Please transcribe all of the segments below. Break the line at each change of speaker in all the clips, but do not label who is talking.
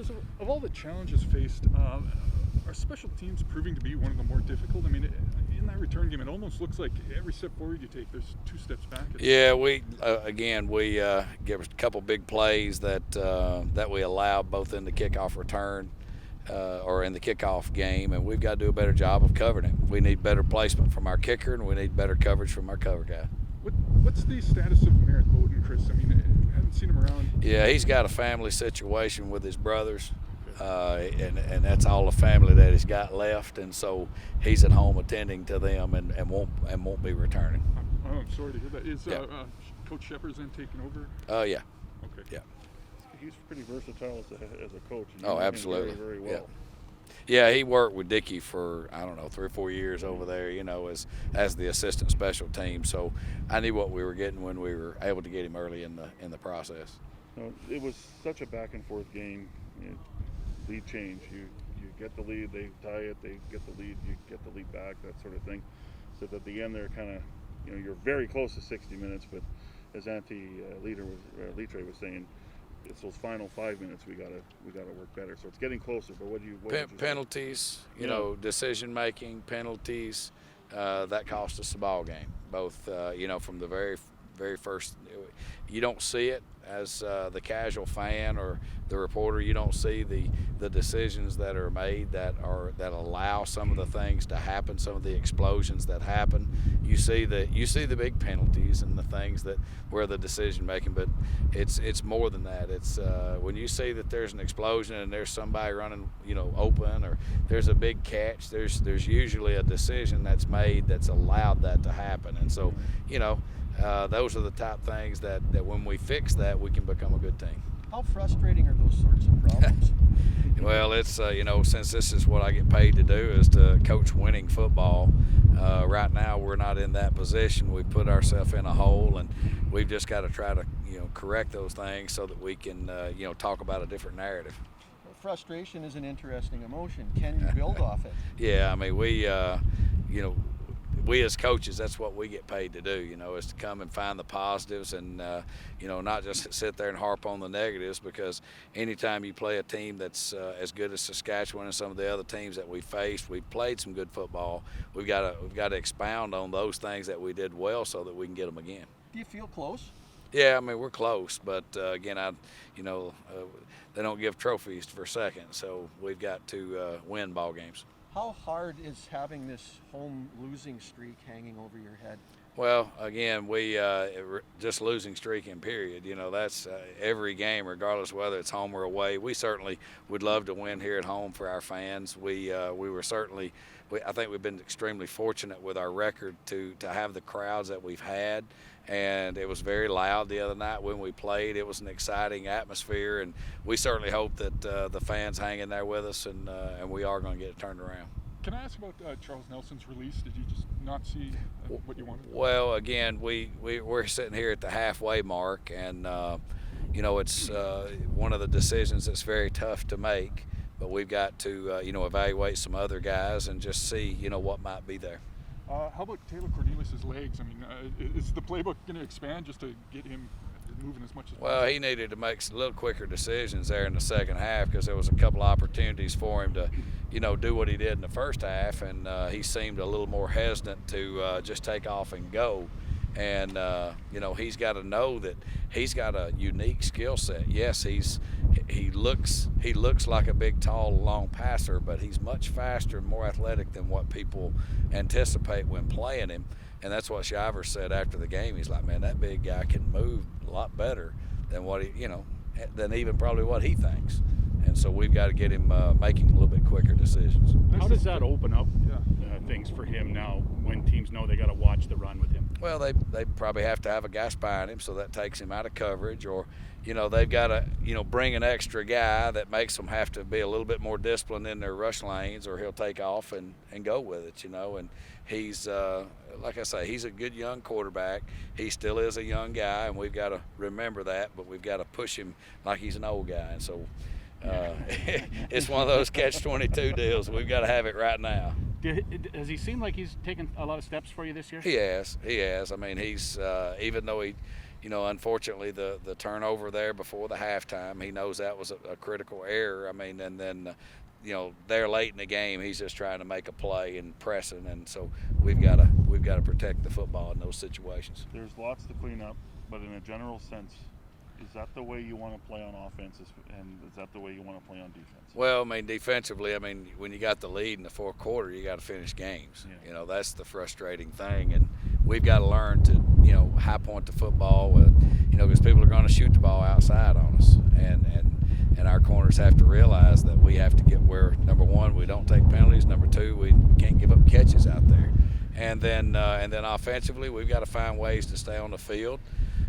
Chris, of all the challenges faced, are special teams proving to be one of the more difficult? I mean, in that return game, it almost looks like every step forward you take, there's 2 steps back.
Yeah, we give a couple big plays that we allowed both in the kickoff return or in the kickoff game, and we've got to do a better job of covering it. We need better placement from our kicker, and we need better coverage from our cover guy.
What's the status of Merritt Bowden, Chris? I mean, I haven't seen him around.
Yeah, he's got a family situation with his brothers, and that's all the family that he's got left, and so he's at home attending to them and won't be returning.
I'm sorry to hear that. Is Coach Shepard's then taking over?
Yeah.
Okay.
Yeah.
He's pretty versatile as a coach.
Oh, absolutely.
Very, very well.
Yeah, he worked with Dickey for, 3 or 4 years over there, as the assistant special team. So I knew what we were getting when we were able to get him early in the process.
It was such a back and forth game. Lead change. You get the lead, they tie it, they get the lead, you get the lead back, that sort of thing. So at the end, they're kind of, you're very close to 60 minutes, but as Litre was saying, it's those final 5 minutes we gotta work better. So it's getting closer. But what
penalties, decision making, penalties, that cost us the ball game. Both, from the very first, you don't see it as the casual fan or the reporter. You don't see the decisions that are made that allow some of the things to happen, some of the explosions that happen. You see the big penalties and the things that where the decision making, but it's more than that. It's when you see that there's an explosion and there's somebody running open, or there's a big catch, there's usually a decision that's made that's allowed that to happen. And so those are the type things that when we fix that, we can become a good team.
How frustrating are those sorts of problems?
Well, it's since this is what I get paid to do, is to coach winning football. Right now we're not in that position. We've put ourselves in a hole, and we've just got to try to correct those things so that we can talk about a different narrative.
Well, frustration is an interesting emotion. Can you build off it?
Yeah, I mean we as coaches, that's what we get paid to do, is to come and find the positives and, not just sit there and harp on the negatives, because anytime you play a team that's as good as Saskatchewan and some of the other teams that we faced, we've played some good football. We've got to expound on those things that we did well so that we can get them again.
Do you feel close?
Yeah, I mean, we're close, but again, they don't give trophies for second, so we've got to win ball games.
How hard is having this home losing streak hanging over your head?
Well, again, we just losing streak in period. That's every game, regardless of whether it's home or away. We certainly would love to win here at home for our fans. I think we've been extremely fortunate with our record to have the crowds that we've had. And it was very loud the other night when we played. It was an exciting atmosphere, and we certainly hope that the fans hang in there with us, and we are going to get it turned around.
Can I ask about Charles Nelson's release? Did you just not see what you wanted?
Well, again, we're sitting here at the halfway mark, and it's one of the decisions that's very tough to make. But we've got to evaluate some other guys and just see what might be there.
How about Taylor Cornelius' legs? I mean, is the playbook going to expand just to get him moving as much as possible?
Well, he needed to make a little quicker decisions there in the second half, because there was a couple opportunities for him to, do what he did in the first half, and he seemed a little more hesitant to just take off and go. And he's got to know that he's got a unique skill set. Yes, he looks like a big, tall, long passer, but he's much faster and more athletic than what people anticipate when playing him. And that's what Shiver said after the game. He's like, man, that big guy can move a lot better than what than even probably what he thinks. And so we've got to get him making a little bit quicker decisions.
How does that open up things for him now when teams know they got to watch the run with him?
Well, they probably have to have a guy behind him, so that takes him out of coverage, or they've got to bring an extra guy that makes them have to be a little bit more disciplined in their rush lanes, or he'll take off and go with it. And he's like I say, he's a good young quarterback. He still is a young guy, and we've got to remember that, but we've got to push him like he's an old guy. And so it's one of those catch-22 deals. We've got to have it right now.
Does he seem like he's taken a lot of steps for you this year?
He has. I mean, he's even though unfortunately the turnover there before the halftime, he knows that was a critical error. I mean, and then there late in the game, he's just trying to make a play and pressing, and so we've got to protect the football in those situations.
There's lots to clean up, but in a general sense, is that the way you want to play on offense, and is that the way you want to play on defense?
Well, I mean, defensively, when you got the lead in the fourth quarter, you got to finish games.
Yeah.
That's the frustrating thing, and we've got to learn to, high point the football, because people are going to shoot the ball outside on us, and our corners have to realize that we have to get where, number one, we don't take penalties, number two, we can't give up catches out there, and then offensively, we've got to find ways to stay on the field.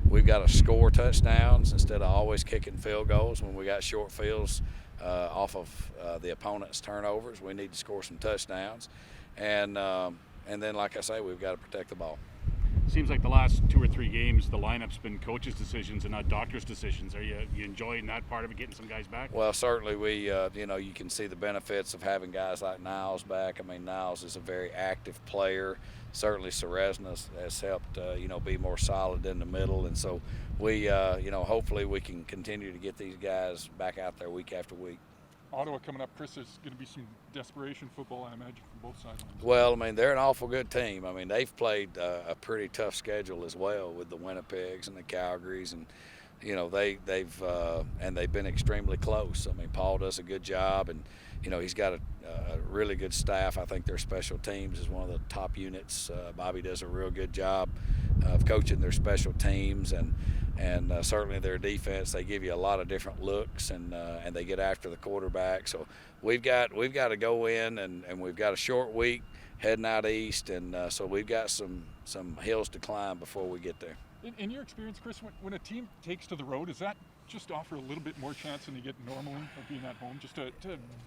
We've got to score touchdowns instead of always kicking field goals when we got short fields off of the opponent's turnovers. We need to score some touchdowns, and then, like I say, we've got to protect the ball.
Seems like the last 2 or 3 games, the lineup's been coaches' decisions and not doctors' decisions. Are you enjoying that part of it, getting some guys back?
Well, certainly we, you can see the benefits of having guys like Niles back. I mean, Niles is a very active player. Certainly Serezna has helped, be more solid in the middle. And so we, hopefully we can continue to get these guys back out there week after week.
Ottawa coming up, Chris, there's going to be some desperation football, I imagine, from both sides.
Well, I mean, they're an awful good team. I mean, they've played a pretty tough schedule as well with the Winnipegs and the Calgarys, and they've been extremely close. I mean, Paul does a good job, and he's got a really good staff. I think their special teams is one of the top units. Bobby does a real good job of coaching their special teams, and certainly their defense. They give you a lot of different looks, and they get after the quarterback. So we've got to go in, and we've got a short week heading out east, and so we've got some hills to climb before we get there.
In your experience, Chris, when a team takes to the road, does that just offer a little bit more chance than you get normally of being at home, just to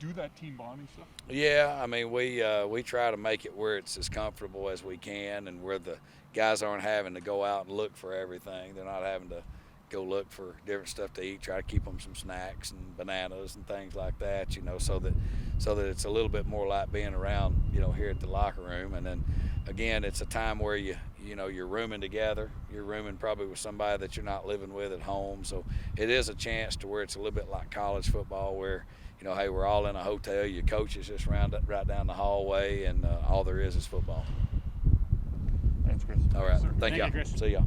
do that team bonding stuff?
Yeah, I mean, we try to make it where it's as comfortable as we can, and where the guys aren't having to go out and look for everything. They're not having to go look for different stuff to eat. Try to keep them some snacks and bananas and things like that, so that it's a little bit more like being around, here at the locker room. And then again, it's a time where you're rooming together. You're rooming probably with somebody that you're not living with at home. So it is a chance to where it's a little bit like college football, where hey, we're all in a hotel. Your coach is just right down the hallway, and all there is football.
Thanks, Chris.
All right.
Thank you,
y'all.
Chris.
See y'all.